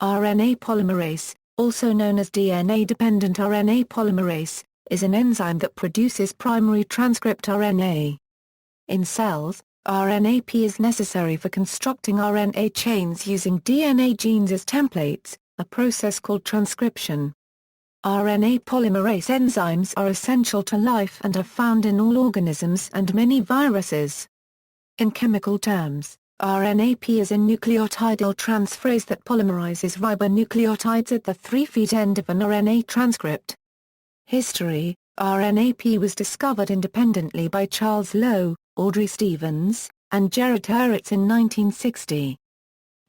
RNA polymerase, also known as DNA-dependent RNA polymerase, is an enzyme that produces primary transcript RNA. In cells, Rnap is necessary for constructing RNA chains using DNA genes as templates, a process called transcription. RNA polymerase enzymes are essential to life and are found in all organisms and many viruses. In chemical terms, Rnap is a nucleotidyl transferase that polymerizes ribonucleotides at the 3' end of an RNA transcript. History: Rnap was discovered independently by Charles Lowe, Audrey Stevens, and Gerard Hurwitz in 1960.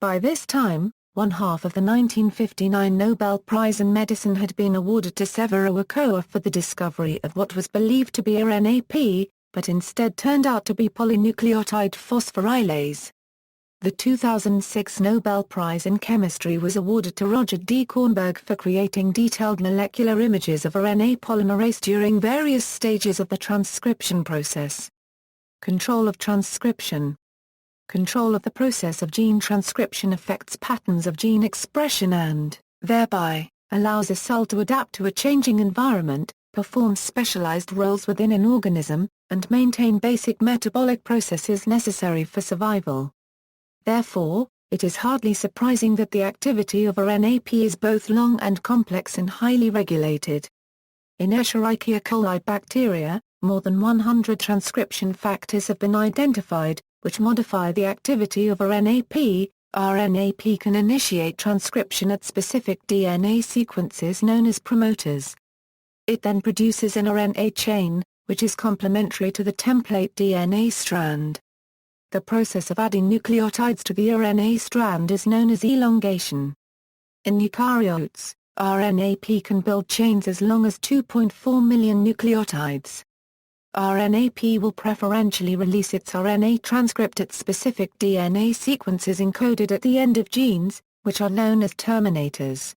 By this time, one half of the 1959 Nobel Prize in Medicine had been awarded to Severo Ochoa for the discovery of what was believed to be Rnap, but instead turned out to be polynucleotide phosphorylase. The 2006 Nobel Prize in Chemistry was awarded to Roger D. Kornberg for creating detailed molecular images of RNA polymerase during various stages of the transcription process. Control of transcription. Control of the process of gene transcription affects patterns of gene expression and, thereby, allows a cell to adapt to a changing environment, perform specialized roles within an organism, and maintain basic metabolic processes necessary for survival. Therefore, it is hardly surprising that the activity of Rnap is both long and complex and highly regulated. In Escherichia coli bacteria, more than 100 transcription factors have been identified, which modify the activity of Rnap. Rnap can initiate transcription at specific DNA sequences known as promoters. It then produces an RNA chain, which is complementary to the template DNA strand. The process of adding nucleotides to the RNA strand is known as elongation. In eukaryotes, Rnap can build chains as long as 2.4 million nucleotides. Rnap will preferentially release its RNA transcript at specific DNA sequences encoded at the end of genes, which are known as terminators.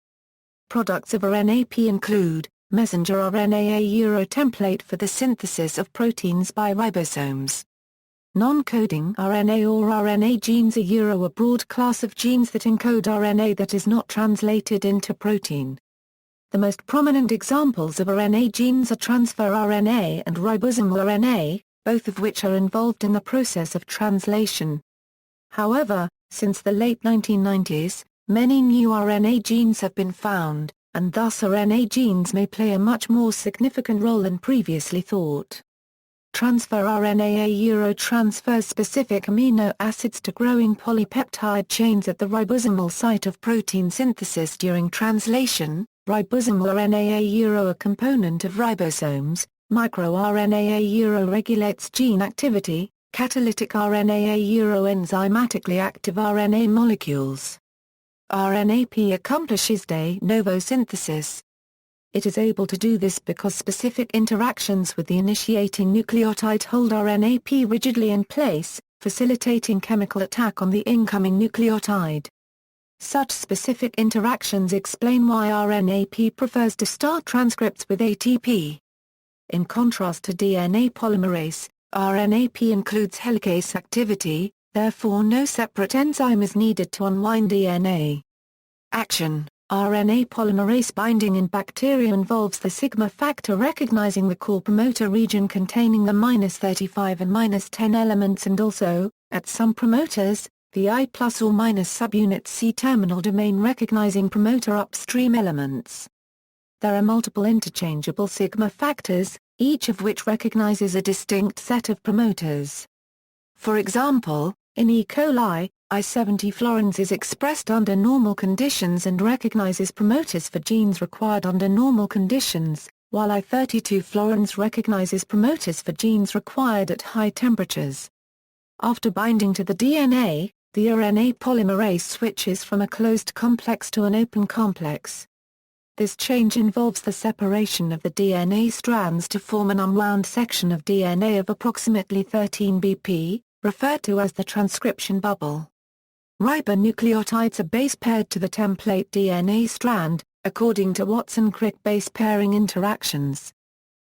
Products of Rnap include messenger RNA, a Eurotemplate for the synthesis of proteins by ribosomes. Non-coding RNA or Rna genes, a broad class of genes that encode RNA that is not translated into protein. The most prominent examples of Rna genes are transfer RNA and ribosomal RNA, both of which are involved in the process of translation. However, since the late 1990s, many new Rna genes have been found, and thus Rna genes may play a much more significant role than previously thought. Transfer RNA transfers specific amino acids to growing polypeptide chains at the ribosomal site of protein synthesis during translation. Ribosomal RNA, a component of ribosomes. MicroRNA, regulates gene activity. Catalytic RNA, enzymatically active RNA molecules. Rnap accomplishes de novo synthesis. It is able to do this because specific interactions with the initiating nucleotide hold Rnap rigidly in place, facilitating chemical attack on the incoming nucleotide. Such specific interactions explain why Rnap prefers to start transcripts with ATP. In contrast to DNA polymerase, Rnap includes helicase activity, therefore no separate enzyme is needed to unwind DNA. Action: RNA polymerase binding in bacteria involves the sigma factor recognizing the core promoter region containing the -35 and -10 elements, and also, at some promoters, the I+ or minus subunit C-terminal domain recognizing promoter upstream elements. There are multiple interchangeable sigma factors, each of which recognizes a distinct set of promoters. For example, in E. coli, I70 fluorines is expressed under normal conditions and recognizes promoters for genes required under normal conditions, while I32 fluorines recognizes promoters for genes required at high temperatures. After binding to the DNA, the RNA polymerase switches from a closed complex to an open complex. This change involves the separation of the DNA strands to form an unwound section of DNA of approximately 13 bp, referred to as the transcription bubble. Ribonucleotides are base paired to the template DNA strand, according to Watson-Crick base pairing interactions.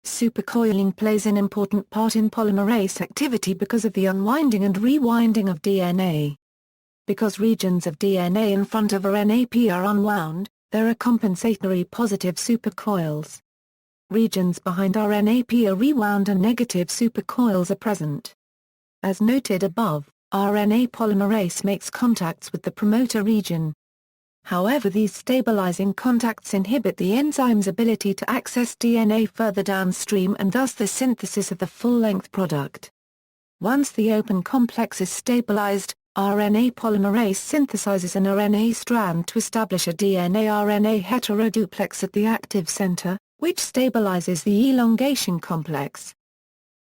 Supercoiling plays an important part in polymerase activity because of the unwinding and rewinding of DNA. Because regions of DNA in front of Rnap are unwound, there are compensatory positive supercoils. Regions behind Rnap are rewound and negative supercoils are present. As noted above, RNA polymerase makes contacts with the promoter region. However, these stabilizing contacts inhibit the enzyme's ability to access DNA further downstream and thus the synthesis of the full-length product. Once the open complex is stabilized, RNA polymerase synthesizes an RNA strand to establish a DNA-RNA heteroduplex at the active center, which stabilizes the elongation complex.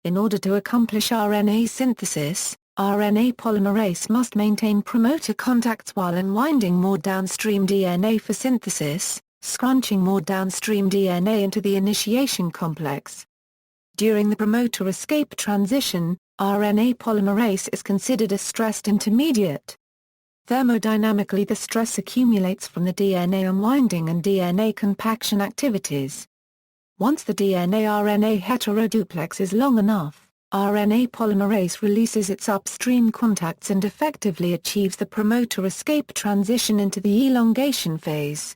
In order to accomplish RNA synthesis, RNA polymerase must maintain promoter contacts while unwinding more downstream DNA for synthesis, scrunching more downstream DNA into the initiation complex. During the promoter escape transition, RNA polymerase is considered a stressed intermediate. Thermodynamically, the stress accumulates from the DNA unwinding and DNA compaction activities. Once the DNA-RNA heteroduplex is long enough, RNA polymerase releases its upstream contacts and effectively achieves the promoter escape transition into the elongation phase.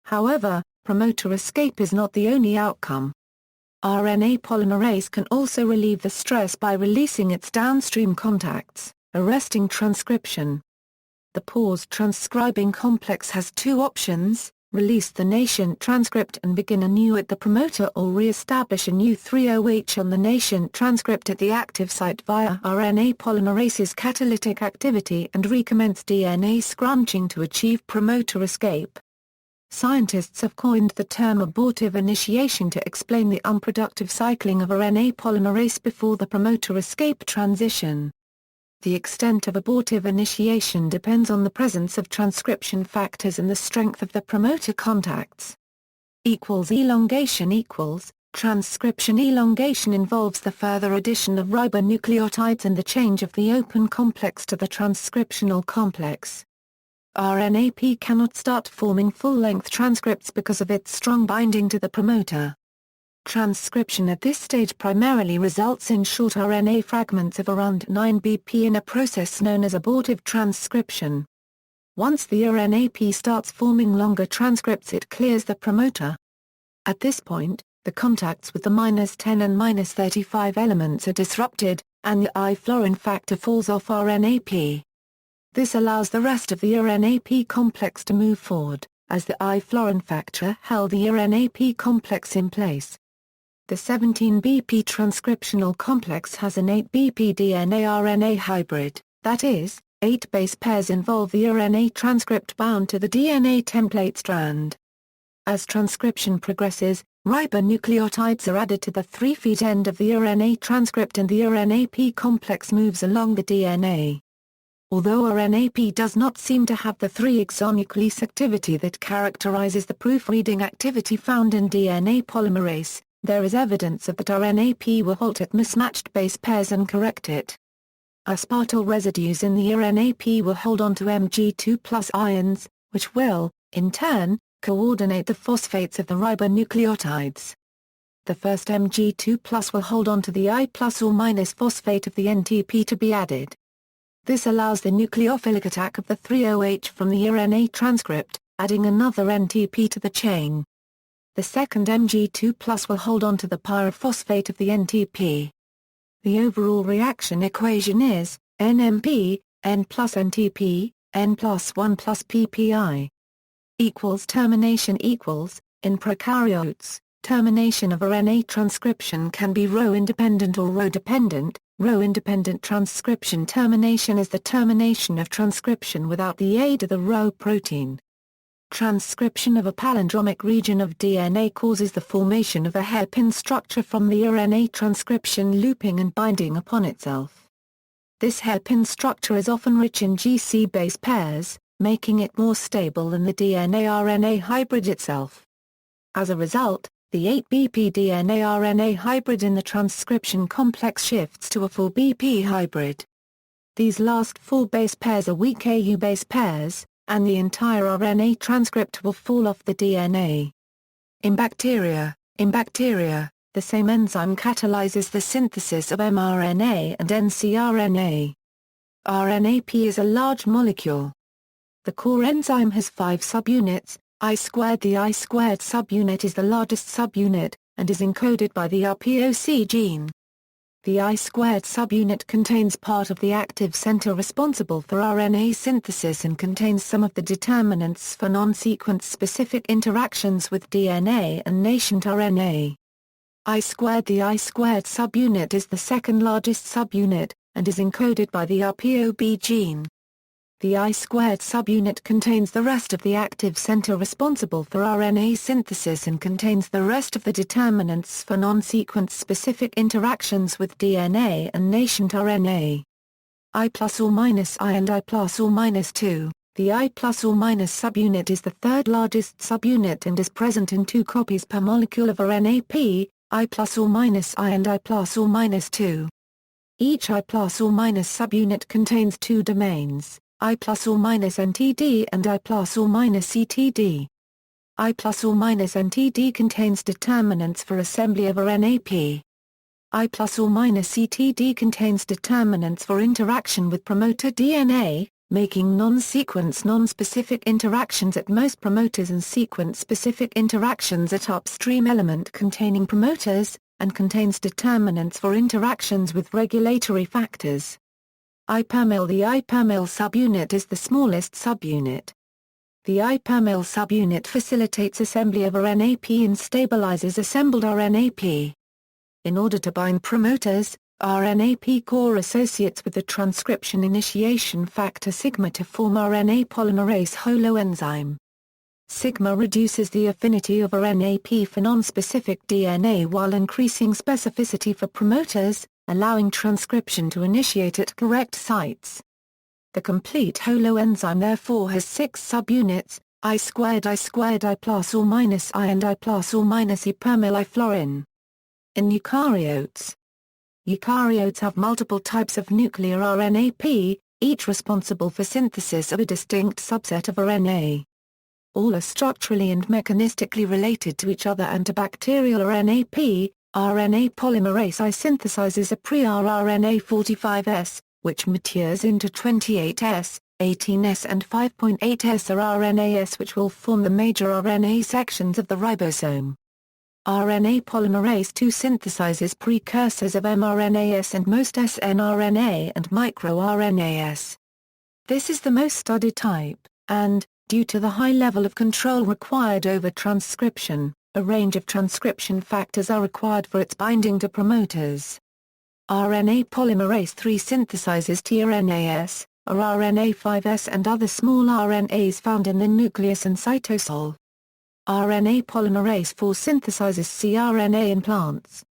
However, promoter escape is not the only outcome. RNA polymerase can also relieve the stress by releasing its downstream contacts, arresting transcription. The paused transcribing complex has two options: release the nascent transcript and begin anew at the promoter, or re-establish a new 3-OH on the nascent transcript at the active site via RNA polymerase's catalytic activity and recommence DNA scrunching to achieve promoter escape. Scientists have coined the term abortive initiation to explain the unproductive cycling of RNA polymerase before the promoter escape transition. The extent of abortive initiation depends on the presence of transcription factors and the strength of the promoter contacts. Elongation transcription elongation involves the further addition of ribonucleotides and the change of the open complex to the transcriptional complex. Rnap cannot start forming full-length transcripts because of its strong binding to the promoter. Transcription at this stage primarily results in short RNA fragments of around 9 BP in a process known as abortive transcription. Once the Rnap starts forming longer transcripts, it clears the promoter. At this point, the contacts with the -10 and -35 elements are disrupted, and the I fluorine factor falls off Rnap. This allows the rest of the Rnap complex to move forward, as the I fluorine factor held the Rnap complex in place. The 17 BP transcriptional complex has an 8 BP DNA-RNA hybrid, that is, 8 base pairs involve the RNA transcript bound to the DNA template strand. As transcription progresses, ribonucleotides are added to the 3' end of the RNA transcript and the Rnap complex moves along the DNA. Although Rnap does not seem to have the 3-exonuclease activity that characterizes the proofreading activity found in DNA polymerase, there is evidence of that Rnap will halt at mismatched base pairs and correct it. Aspartyl residues in the Rnap will hold on to Mg2+ ions, which will, in turn, coordinate the phosphates of the ribonucleotides. The first Mg2+ will hold on to the I+ or- phosphate of the NTP to be added. This allows the nucleophilic attack of the 3-OH from the RNA transcript, adding another NTP to the chain. The second Mg2+ will hold on to the pyrophosphate of the NTP. The overall reaction equation is NMP, N plus NTP, N plus 1 plus PPI. Termination equals, in prokaryotes, termination of RNA transcription can be row-independent or row-dependent. Row-independent transcription termination is the termination of transcription without the aid of the row protein. Transcription of a palindromic region of DNA causes the formation of a hairpin structure from the RNA transcription looping and binding upon itself. This hairpin structure is often rich in GC base pairs, making it more stable than the DNA-RNA hybrid itself. As a result, the 8 BP DNA-RNA hybrid in the transcription complex shifts to a 4 BP hybrid. These last 4 base pairs are weak AU base pairs, and the entire RNA transcript will fall off the DNA. In bacteria, the same enzyme catalyzes the synthesis of mRNA and ncRNA. Rnap is a large molecule. The core enzyme has 5 subunits, I squared. The I squared subunit is the largest subunit, and is encoded by the RPOC gene. The I squared subunit contains part of the active center responsible for RNA synthesis and contains some of the determinants for non-sequence specific interactions with DNA and nascent RNA. I squared. The I squared subunit is the second largest subunit, and is encoded by the RPOB gene. The I squared subunit contains the rest of the active center responsible for RNA synthesis and contains the rest of the determinants for non-sequence specific interactions with DNA and nascent RNA. I plus or minus I and I plus or minus 2. The I plus or minus subunit is the third largest subunit and is present in 2 copies per molecule of Rnap, I plus or minus I and I plus or minus 2. Each I plus or minus subunit contains 2 domains, I plus or minus NTD and I plus or minus CTD. I plus or minus NTD contains determinants for assembly of Rnap. I plus or minus CTD contains determinants for interaction with promoter DNA, making non-sequence non-specific interactions at most promoters and sequence-specific interactions at upstream element containing promoters, and contains determinants for interactions with regulatory factors. I-permyl. The I-permyl subunit is the smallest subunit. The I-permyl subunit facilitates assembly of Rnap and stabilizes assembled Rnap. In order to bind promoters, Rnap core associates with the transcription initiation factor sigma to form RNA polymerase holoenzyme. Sigma reduces the affinity of Rnap for nonspecific DNA while increasing specificity for promoters, allowing transcription to initiate at correct sites. The complete holoenzyme therefore has 6 subunits, I squared, I plus or minus I and I plus or minus E-permyl I-fluorine. In eukaryotes have multiple types of nuclear Rnap, each responsible for synthesis of a distinct subset of RNA. All are structurally and mechanistically related to each other and to bacterial Rnap. RNA polymerase I synthesizes a pre-rRNA 45S, which matures into 28S, 18S and 5.8S rRNAs which will form the major RNA sections of the ribosome. RNA polymerase II synthesizes precursors of mRNAs and most snRNA and microRNAs. This is the most studied type, and, due to the high level of control required over transcription, a range of transcription factors are required for its binding to promoters. RNA polymerase III synthesizes tRNAs, rRNA5S and other small RNAs found in the nucleus and cytosol. RNA polymerase IV synthesizes cRNA in plants.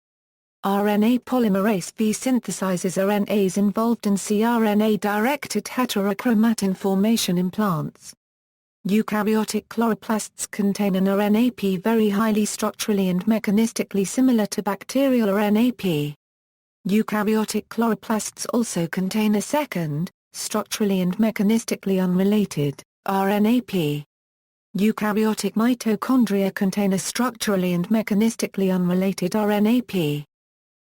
RNA polymerase V synthesizes RNAs involved in cRNA-directed heterochromatin formation in plants. Eukaryotic chloroplasts contain an Rnap very highly structurally and mechanistically similar to bacterial Rnap. Eukaryotic chloroplasts also contain a second, structurally and mechanistically unrelated, Rnap. Eukaryotic mitochondria contain a structurally and mechanistically unrelated Rnap.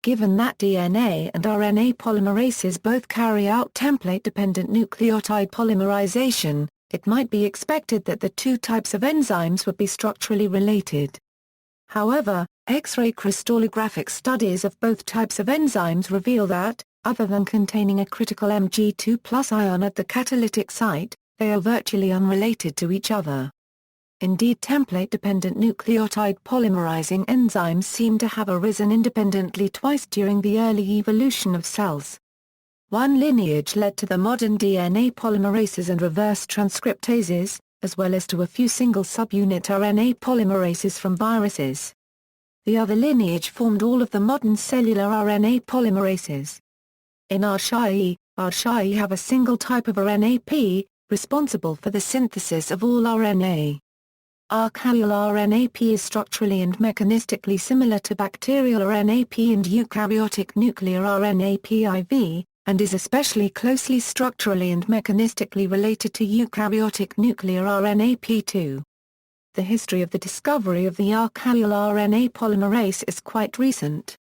Given that DNA and RNA polymerases both carry out template-dependent nucleotide polymerization, it might be expected that the 2 types of enzymes would be structurally related. However, X-ray crystallographic studies of both types of enzymes reveal that, other than containing a critical Mg2+ ion at the catalytic site, they are virtually unrelated to each other. Indeed, template-dependent nucleotide polymerizing enzymes seem to have arisen independently twice during the early evolution of cells. One lineage led to the modern DNA polymerases and reverse transcriptases, as well as to a few single subunit RNA polymerases from viruses. The other lineage formed all of the modern cellular RNA polymerases. In Archaea have a single type of Rnap, responsible for the synthesis of all RNA. Archaeal Rnap is structurally and mechanistically similar to bacterial Rnap and eukaryotic nuclear Rnap-IV, and is especially closely structurally and mechanistically related to eukaryotic nuclear Rnap2. The history of the discovery of the archaeal RNA polymerase is quite recent.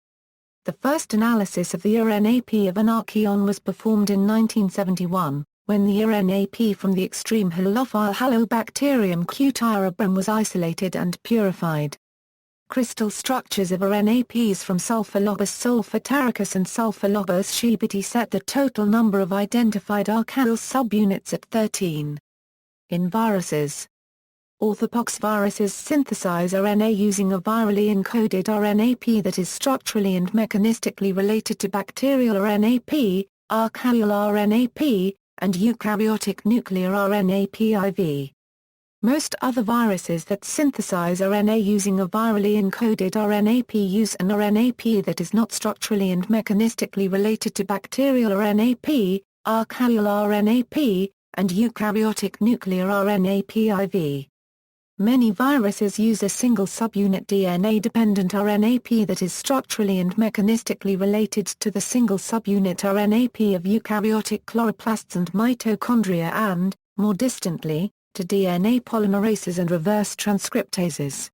The first analysis of the Rnap of an archaeon was performed in 1971, when the Rnap from the extreme halophile Halobacterium cutyrubrum was isolated and purified. Crystal structures of Rnaps from Sulfolobus sulfataricus and Sulfolobus shebiti set the total number of identified archaeal subunits at 13. In viruses, orthopoxviruses synthesize RNA using a virally encoded Rnap that is structurally and mechanistically related to bacterial Rnap, archaeal Rnap, and eukaryotic nuclear RNA-PIV. Most other viruses that synthesize RNA using a virally encoded Rnap use an Rnap that is not structurally and mechanistically related to bacterial Rnap, archaeal Rnap, and eukaryotic nuclear RNA-PIV. Many viruses use a single subunit DNA-dependent RNAP that is structurally and mechanistically related to the single subunit RNAP of eukaryotic chloroplasts and mitochondria and, more distantly, to DNA polymerases and reverse transcriptases.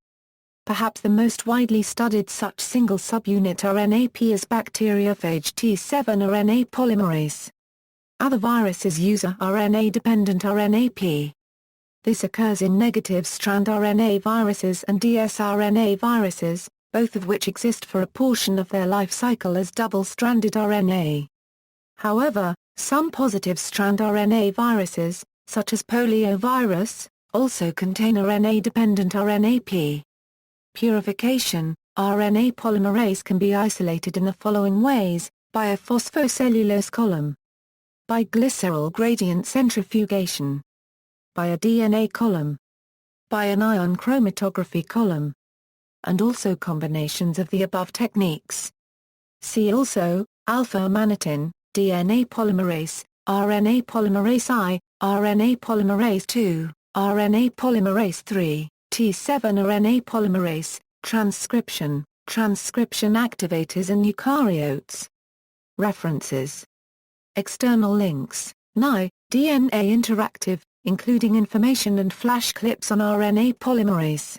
Perhaps the most widely studied such single subunit RNAP is bacteriophage T7 RNA polymerase. Other viruses use a RNA-dependent RNAP. This occurs in negative-strand RNA viruses and dsRNA viruses, both of which exist for a portion of their life cycle as double-stranded RNA. However, some positive-strand RNA viruses, such as poliovirus, also contain RNA-dependent RNAP. Purification: RNA polymerase can be isolated in the following ways: by a phosphocellulose column, by glycerol gradient centrifugation, by a DNA column, by an ion chromatography column, and also combinations of the above techniques. See also, alpha-amanitin, DNA polymerase, RNA polymerase I, RNA polymerase II, RNA polymerase III, T7 RNA polymerase, transcription, transcription activators in eukaryotes. References. External links: Nye, DNA Interactive, including information and flash clips on RNA polymerase.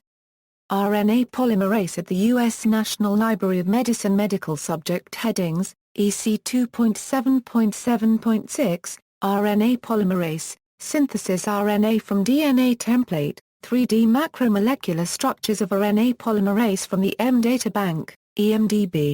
RNA polymerase at the U.S. National Library of Medicine. Medical subject headings: EC 2.7.7.6, RNA polymerase, synthesis RNA from DNA template, 3D macromolecular structures of RNA polymerase from the EM databank, EMDB.